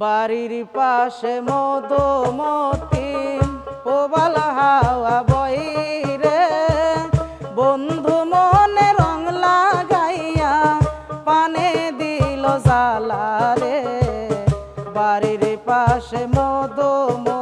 বাড়ির পাশে মধুমতি প্রবাল হাওয়া বইরে, বন্ধু মনে রং লাগাইয়া পানে দিল জ্বালা রে। বাড়ির পাশে মধুমতি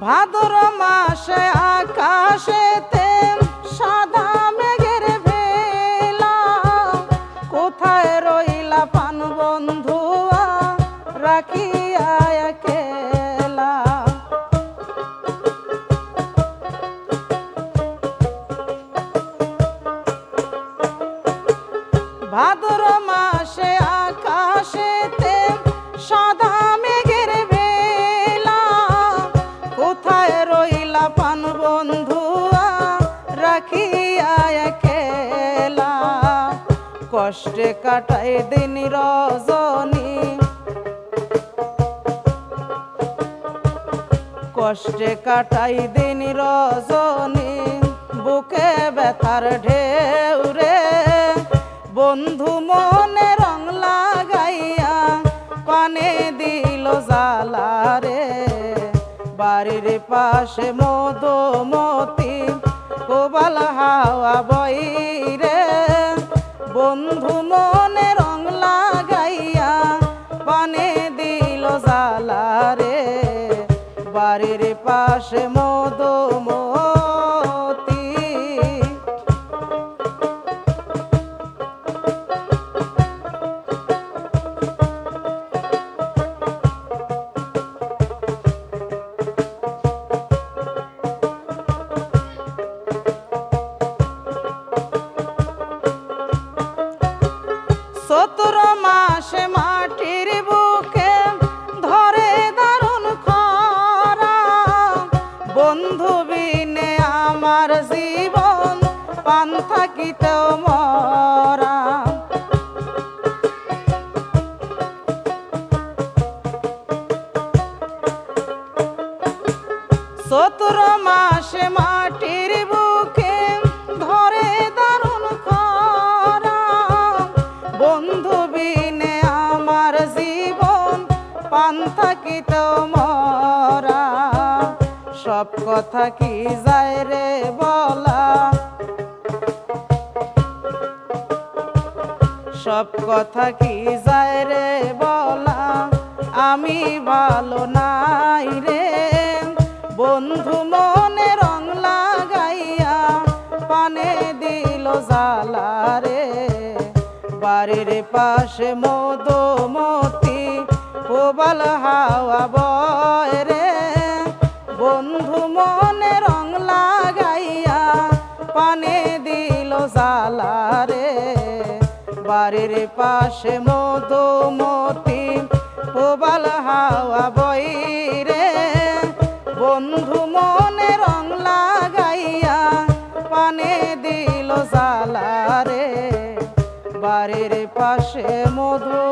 ভাদ্র মাসে আকাশেতে সাদা মেঘের ভেলা, কোথায় রইলা পান বন্ধুয়া রাখিয়া একলা। ভাদ্র মাসে আকাশেতে সাদা মেঘের ভেলা, কোথায় রইলা পান বন্ধুয়া রাখিয়া একলা। কষ্টে কাটাই দিন রজনী, কষ্টে কাটাই দিন রজনী, বুকে ব্যথার ঢেউ রে। বন্ধু মনে রং লাগাইয়া পানে দিল জ্বালা রে। বাড়ির পাশে মধুমতি প্রবাল হাওয়া বইরে, বন্ধু মনে রং লাগাইয়া পানে দিল জ্বালা রে। বাড়ির পাশে মধুমতি চতুর মাসে মাটির বুকে ধরে দারুণ খরা, বন্ধু বিনে আমার জীবন পান থাকিতেও মরা। চতুর মাসে মাটির বুকে ধরে দারুণ খরা, বন্ধু বিনে আমার জীবন পান থাকিতেও মরা। সব কথা কি যায় রে বলা, সব কথা কি যায় রে বলা, আমি ভালো নাই রে। বন্ধু মনে রং লাগাইয়া পানে দিল জ্বালা রে। বাড়ির পাশে মধুমতি প্রবাল হাওয়া বয় রে, বন্ধু মনে রং লাগাইয়া পানে দিল জ্বালা রে। বাড়ির পাশে মধুমতি প্রবাল হাওয়া বইরে, বন্ধু মনে রং লাগাইয়া পানে দিল জ্বালা রে। বাড়ির পাশে মধু